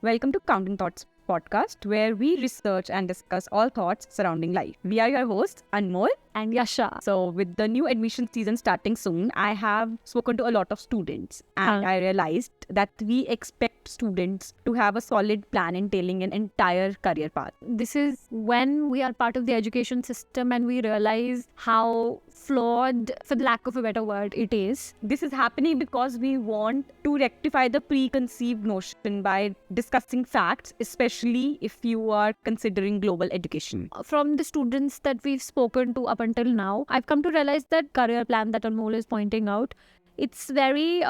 Welcome to Counting Thoughts podcast, where we research and discuss all thoughts surrounding life. We are your hosts, Anmol and Yasha. So with the new admission season starting soon, I have spoken to a lot of students and I realized that we expect students to have a solid plan entailing an entire career path. This is when we are part of the education system and we realize how flawed, for the lack of a better word, it is. This is happening because we want to rectify the preconceived notion by discussing facts, especially if you are considering global education. From the students that we've spoken to up until now, I've come to realize that career plan that Anmol is pointing out, it's very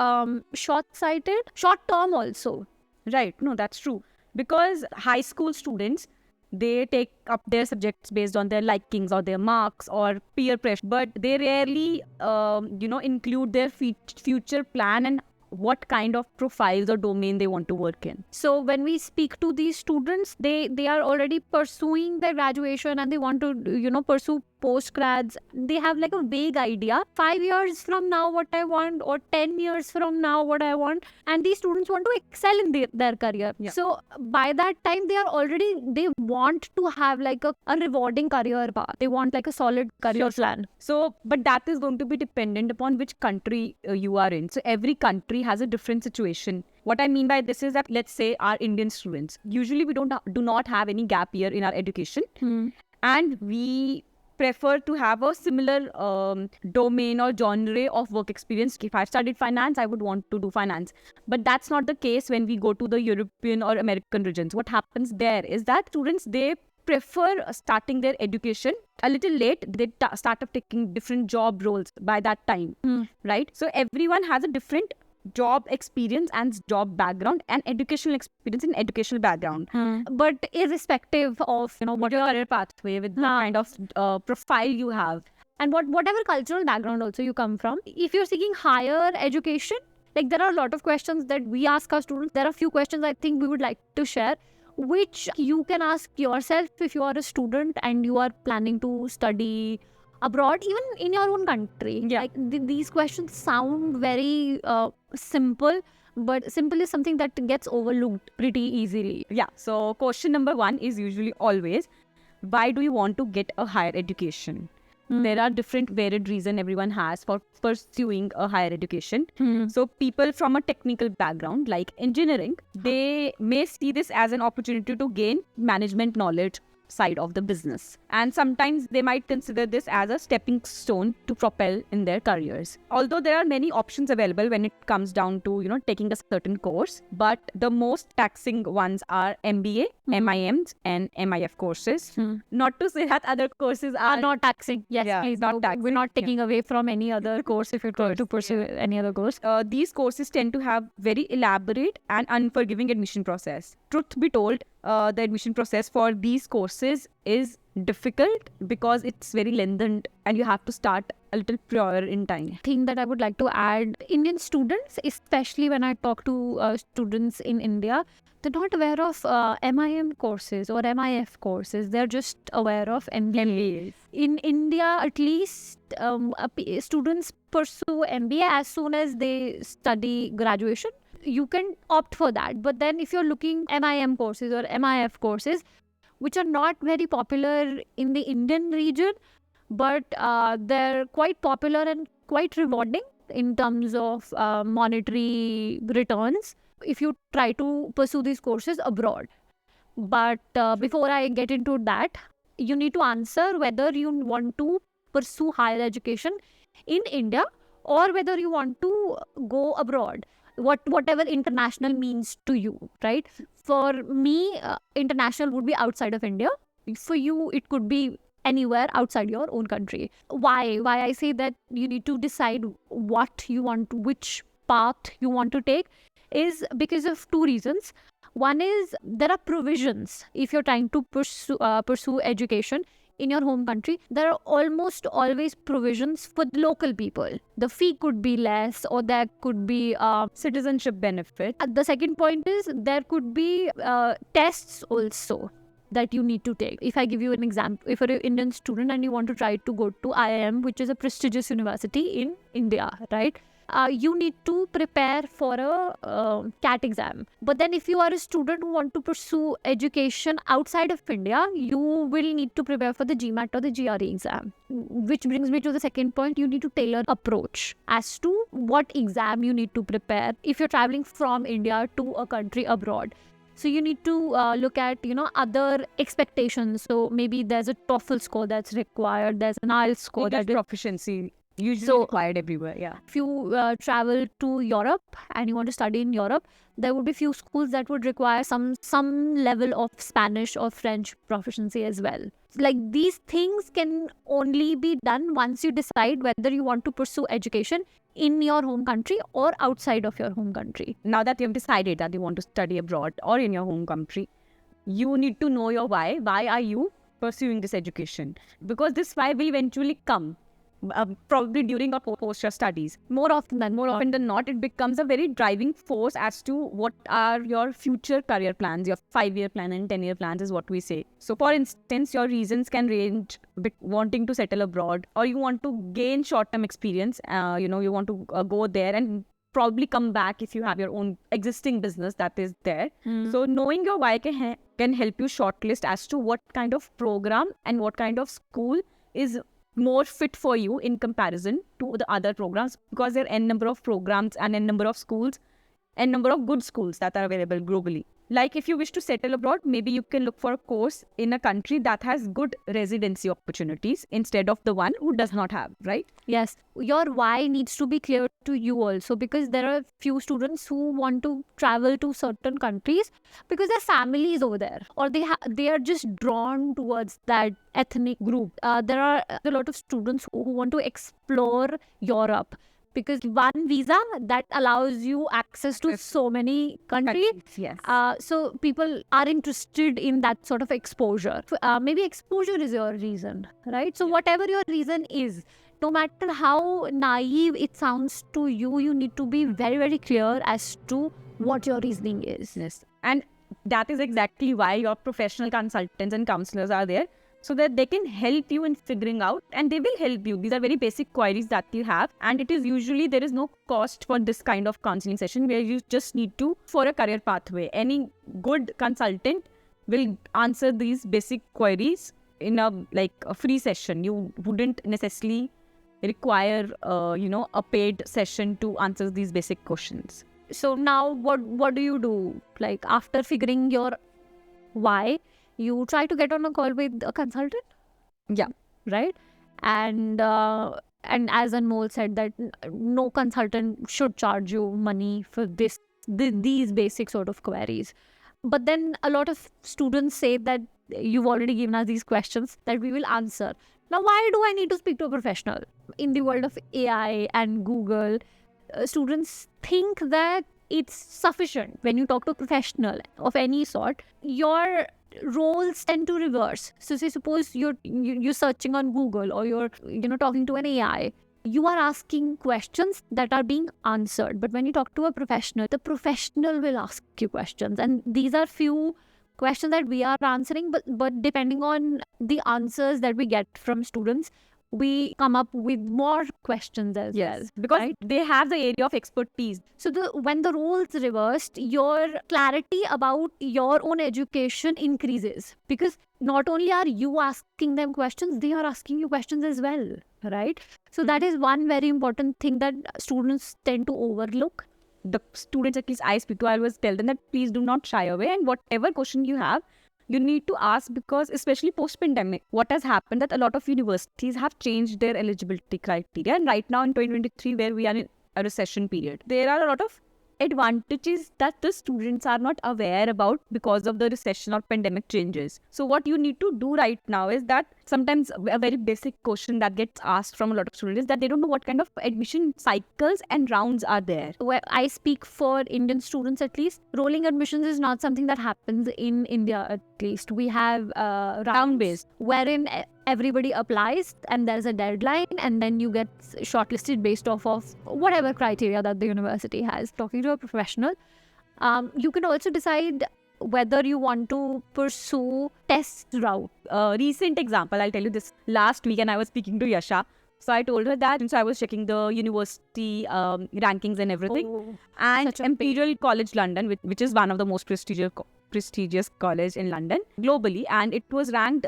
short-sighted, short-term also. Right, no, that's true. Because high school students, they take up their subjects based on their likings or their marks or peer pressure, but they rarely, include their future plan and what kind of profiles or domain they want to work in. So when we speak to these students, they are already pursuing their graduation and they want to, pursue postgrads. They have like a vague idea. 5 years from now, what I want, or 10 years from now, what I want. And these students want to excel in their career. Yeah. So by that time, they want to have like a rewarding career path. They want like a solid career plan. So, but that is going to be dependent upon which country you are in. So every country has a different situation. What I mean by this is that, let's say, our Indian students, usually we do not have any gap year in our education. And we prefer to have a similar domain or genre of work experience. If I studied finance, I would want to do finance. But that's not the case when we go to the European or American regions. What happens there is that students, they prefer starting their education a little late. They start up taking different job roles by that time, right? So everyone has a different job experience and job background and educational experience and educational background. But irrespective of, what your career pathway with the kind of profile you have. And whatever cultural background also you come from, if you're seeking higher education, like there are a lot of questions that we ask our students. There are a few questions I think we would like to share, which you can ask yourself if you are a student and you are planning to study abroad, even in your own country. Yeah. Like these questions sound very simple, but simple is something that gets overlooked pretty easily. Yeah. So question number 1 is usually always, why do you want to get a higher education? There are different varied reasons everyone has for pursuing a higher education. So people from a technical background like engineering, they may see this as an opportunity to gain management knowledge side of the business, and sometimes they might consider this as a stepping stone to propel in their careers. Although there are many options available when it comes down to taking a certain course, but the most taxing ones are MBA, MIMs and MIF courses. Not to say that other courses are not taxing. Yes, Yeah, please, not taxing. We're not taking away from any other course if you're trying to pursue any other course. These courses tend to have very elaborate and unforgiving admission process. Truth be told, the admission process for these courses is difficult because it's very lengthened and you have to start a little prior in time. Thing that I would like to add, Indian students, especially when I talk to students in India, they're not aware of MIM courses or MIF courses. They're just aware of MBA. In India, at least, students pursue MBA as soon as they study graduation. You can opt for that. But then if you're looking MIM courses or MIF courses, which are not very popular in the Indian region, but they're quite popular and quite rewarding in terms of monetary returns if you try to pursue these courses abroad. But before I get into that, you need to answer whether you want to pursue higher education in India or whether you want to go abroad. Whatever international means to you, right? For me, international would be outside of India. For you, it could be anywhere outside your own country. Why I say that you need to decide what you want, which path you want to take, is because of two reasons. One is there are provisions if you're trying to pursue education in your home country. There are almost always provisions for the local people. The fee could be less, or there could be Citizenship benefit. the second point is there could be tests also that you need to take. If I give you an example, if you're an Indian student and you want to try to go to IIM, which is a prestigious university in India, right? you need to prepare for a CAT exam. But then if you are a student who want to pursue education outside of India, you will need to prepare for the GMAT or the GRE exam. Which brings me to the second point. You need to tailor approach as to what exam you need to prepare if you're traveling from India to a country abroad. So you need to look at, other expectations. So maybe there's a TOEFL score that's required. There's an IELTS score English that is proficiency usually required everywhere. Yeah. if you travel to Europe and you want to study in Europe, there would be few schools that would require some level of Spanish or French proficiency as well. Like these things can only be done once you decide whether you want to pursue education in your home country or outside of your home country. Now that you've decided that you want to study abroad or in your home country, you need to know your why. Why are you pursuing this education? Because this why will eventually come. Probably during or post your studies. More often than not, it becomes a very driving force as to what are your future career plans. Your 5-year plan and 10-year plans is what we say. So for instance, your reasons can range wanting to settle abroad, or you want to gain short-term experience. You want to go there and probably come back if you have your own existing business that is there. So knowing your why can help you shortlist as to what kind of program and what kind of school is more fit for you in comparison to the other programs, because there are n number of programs and n number of schools and number of good schools that are available globally. Like if you wish to settle abroad, maybe you can look for a course in a country that has good residency opportunities instead of the one who does not have, right? Yes, your why needs to be clear to you also, because there are few students who want to travel to certain countries because their family is over there, or they are just drawn towards that ethnic group. There are a lot of students who want to explore Europe, because one visa that allows you access to so many countries. Yes. So people are interested in that sort of exposure. Maybe exposure is your reason, right? So whatever your reason is, no matter how naive it sounds to you, you need to be very, very clear as to what your reasoning is. Yes. And that is exactly why your professional consultants and counselors are there, so that they can help you in figuring out, and they will help you. These are very basic queries that you have, and it is usually there is no cost for this kind of counseling session where you just need to for a career pathway. Any good consultant will answer these basic queries in a free session. You wouldn't necessarily require a paid session to answer these basic questions. So now what do you do? Like after figuring your why, you try to get on a call with a consultant. Yeah. Right. And as Anmol said, that no consultant should charge you money for these basic sort of queries. But then a lot of students say that you've already given us these questions that we will answer. Now, why do I need to speak to a professional? In the world of AI and Google, students think that it's sufficient. When you talk to a professional of any sort, your roles tend to reverse. So say suppose you're searching on Google, or you're talking to an AI, you are asking questions that are being answered. But when you talk to a professional, the professional will ask you questions, and these are few questions that we are answering, but depending on the answers that we get from students, we come up with more questions as well. Because they have the area of expertise. So when the roles reversed, your clarity about your own education increases, because not only are you asking them questions, they are asking you questions as well, right? So that is one very important thing that students tend to overlook. The students, at least I speak to, I always tell them that please do not shy away, and whatever question you have, you need to ask, because especially post-pandemic, what has happened that a lot of universities have changed their eligibility criteria. And right now in 2023, where we are in a recession period, there are a lot of advantages that the students are not aware about because of the recession or pandemic changes. So what you need to do right now is that sometimes a very basic question that gets asked from a lot of students is that they don't know what kind of admission cycles and rounds are there. Where I speak for Indian students, at least, rolling admissions is not something that happens in India. At least we have round-based, wherein everybody applies and there's a deadline, and then you get shortlisted based off of whatever criteria that the university has. Talking to a professional, you can also decide whether you want to pursue test route. Recent example, I'll tell you this. Last week, and I was speaking to Yasha, So I told her that, and so I was checking the university rankings and everything. And such a Imperial College London, which is one of the most prestigious college in London globally, and it was ranked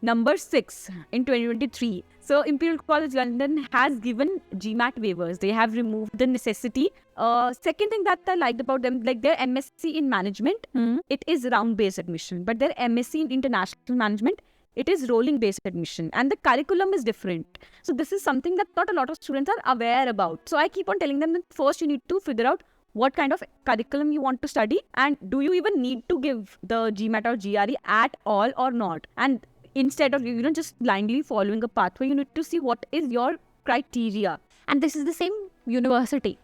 number 6 in 2023. So Imperial College London has given GMAT waivers. They have removed the necessity. Second thing that I liked about them, like their MSc in management, it is round-based admission, but their MSc in international management, it is rolling-based admission, and the curriculum is different. So this is something that not a lot of students are aware about. So I keep on telling them that first you need to figure out what kind of curriculum you want to study, and do you even need to give the GMAT or GRE at all or not. And instead of just blindly following a pathway, you need to see what is your criteria. And this is the same university.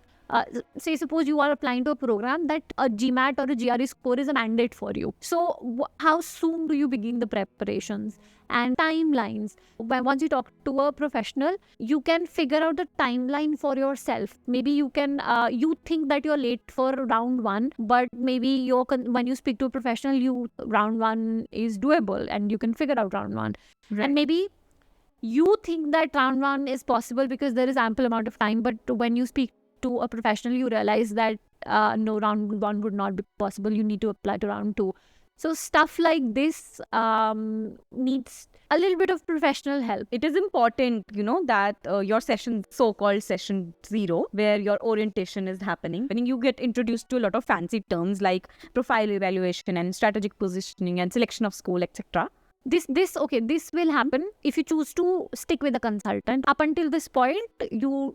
Say suppose you are applying to a program that a GMAT or a GRE score is a mandate for you. So how soon do you begin the preparations and timelines? Once you talk to a professional, you can figure out the timeline for yourself. Maybe you can you think that you're late for round 1, but maybe when you speak to a professional, round 1 is doable and you can figure out round 1. Right. And maybe you think that round 1 is possible because there is ample amount of time, but when you speak to a professional, you realize that no, round 1 would not be possible. You need to apply to round 2. So stuff like this needs a little bit of professional help. It is important, that your session, so-called session 0, where your orientation is happening, when you get introduced to a lot of fancy terms like profile evaluation and strategic positioning and selection of school, etc. This will happen if you choose to stick with a consultant. Up until this point, you're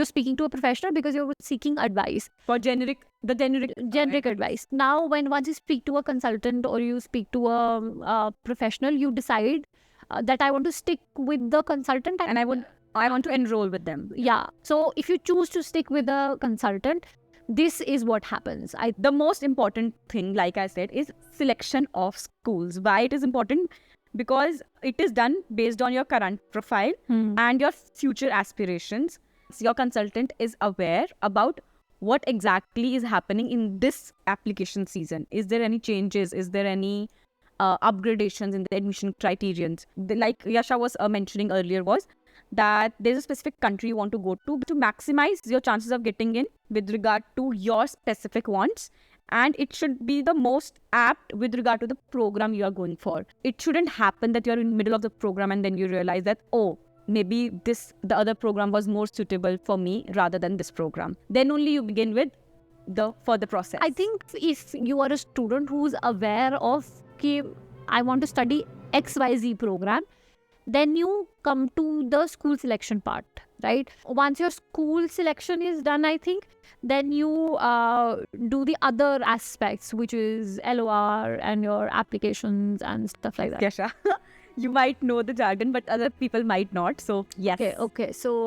speaking to a professional because you're seeking advice for generic advice. Now, once you speak to a consultant or you speak to a professional, you decide that I want to stick with the consultant and I want to enroll with them. Yeah. So if you choose to stick with a consultant, this is what happens. The most important thing, like I said, is selection of schools. Why it is important? Because it is done based on your current profile and your future aspirations. So your consultant is aware about what exactly is happening in this application season. Is there any changes? Is there any upgradations in the admission criterions? Like Yasha was mentioning earlier, was that there's a specific country you want to go to maximize your chances of getting in with regard to your specific wants, and it should be the most apt with regard to the program you are going for. It shouldn't happen that you're in the middle of the program and then you realize that, oh, maybe the other program was more suitable for me rather than this program. Then only you begin with the further process. I think if you are a student who's aware of, okay, I want to study XYZ program, then you come to the school selection part, right? Once your school selection is done, I think, then you do the other aspects, which is LOR and your applications and stuff like that. Yasha, you might know the jargon, but other people might not. So yes. Okay. So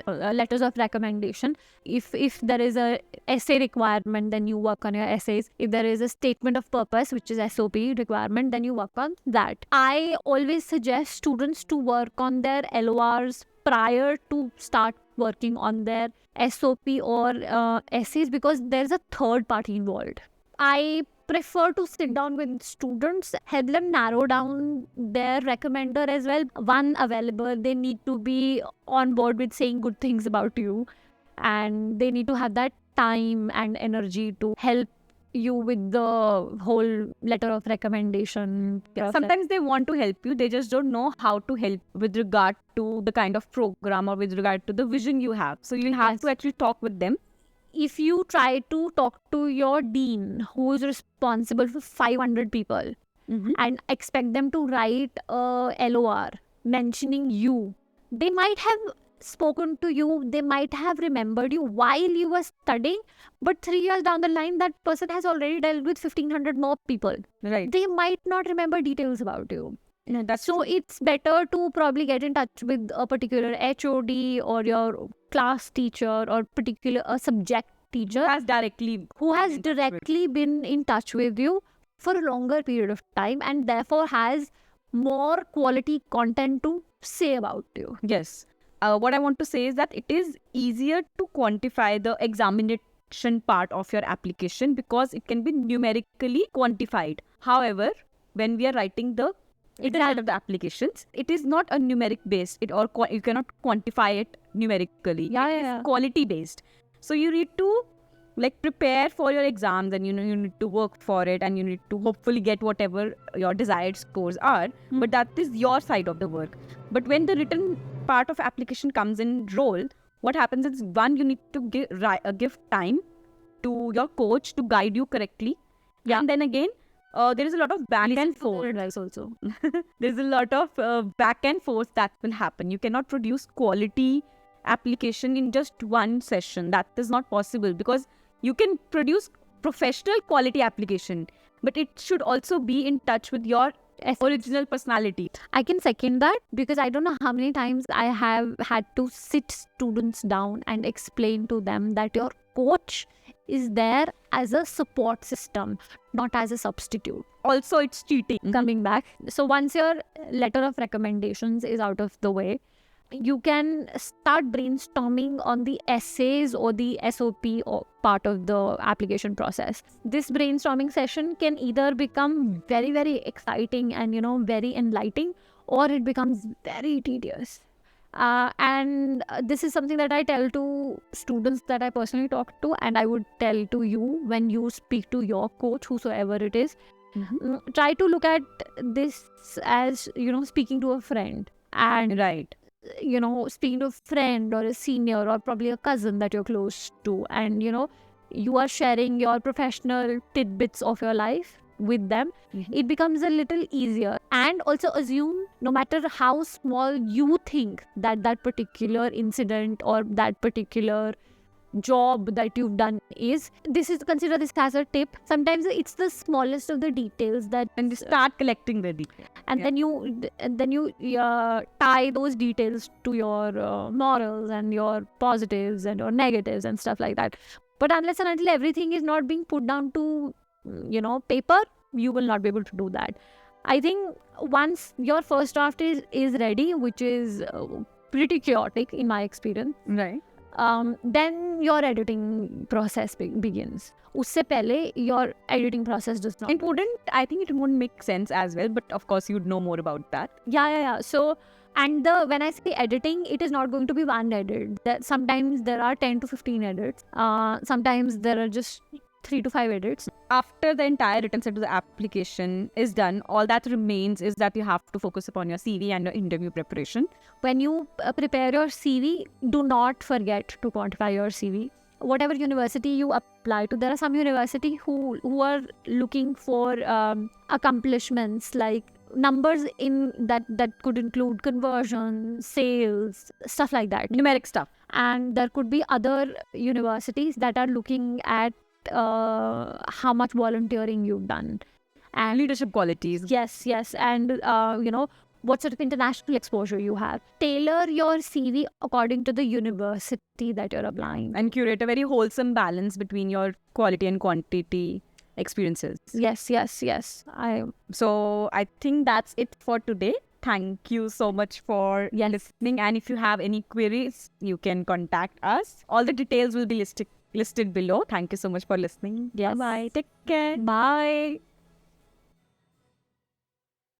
letters of recommendation. If there is a essay requirement, then you work on your essays. If there is a statement of purpose, which is SOP requirement, then you work on that. I always suggest students to work on their LORs prior to start working on their SOP or essays, because there's a third party involved. I prefer to sit down with students, help them narrow down their recommender as well. One available, they need to be on board with saying good things about you, and they need to have that time and energy to help you with the whole letter of recommendation process. Sometimes they want to help you, they just don't know how to help with regard to the kind of program or with regard to the vision you have. So you'll have to actually talk with them. If you try to talk to your dean, who is responsible for 500 people, and expect them to write a LOR mentioning you, they might have spoken to you, they might have remembered you while you were studying, but 3 years down the line, that person has already dealt with 1,500 more people. Right. They might not remember details about you. Yeah, that's so true. It's better to probably get in touch with a particular HOD or your class teacher or a subject teacher who has directly been in touch with you for a longer period of time, and therefore has more quality content to say about you. Yes. What I want to say is that it is easier to quantify the examination part of your application because it can be numerically quantified. However, when we are writing the side of the applications. It is not a numeric based. You cannot quantify it numerically. It's quality based. So you need to prepare for your exams, and you need to work for it, and you need to hopefully get whatever your desired scores are. But that is your side of the work. But when the written part of application comes in role, what happens is, one, you need to give time to your coach to guide you correctly. And then again, there is a lot of back and forth. Advice also. There's a lot of back and forth that will happen. You cannot produce quality application in just one session. That is not possible, because you can produce professional quality application, but it should also be in touch with your original personality. I can second that, because I don't know how many times I have had to sit students down and explain to them that your coach is there as a support system, not as a substitute. Also, it's cheating. Coming back. So once your letter of recommendations is out of the way, you can start brainstorming on the essays or the SOP or part of the application process. This brainstorming session can either become very, very exciting and, very enlightening, or it becomes very tedious. And this is something that I tell to students that I personally talk to, and I would tell to you when you speak to your coach, whosoever it is. Try to look at this as, speaking to a friend. And speaking to a friend or a senior or probably a cousin that you're close to, and you are sharing your professional tidbits of your life with them, it becomes a little easier. And also assume, no matter how small you think that particular incident or that particular job that you've done is, consider this as a tip. Sometimes it's the smallest of the details that, and start collecting the details, and then you tie those details to your morals and your positives and your negatives and stuff like that. But unless and until everything is not being put down to paper, you will not be able to do that. I think once your first draft is ready, which is pretty chaotic in my experience, then your editing process begins. Usse pehle, your editing process does not. I think it won't make sense as well, but of course you'd know more about that. Yeah. So, and when I say editing, it is not going to be one edit. Sometimes there are 10 to 15 edits. Sometimes there are just 3 to 5 edits. After the entire written set of the application is done, all that remains is that you have to focus upon your CV and your interview preparation. When you prepare your CV, do not forget to quantify your CV. Whatever university you apply to, there are some university who are looking for accomplishments like numbers in that could include conversion, sales, stuff like that, numeric stuff. And there could be other universities that are looking at how much volunteering you've done and leadership qualities. Yes, and what sort of international exposure you have. Tailor your CV according to the university that you're applying, and curate a very wholesome balance between your quality and quantity experiences. Yes. So I think that's it for today. Thank you so much for listening, and if you have any queries, you can contact us. All the details will be listed below. Thank you so much for listening. Yes. Bye. Take care. Bye.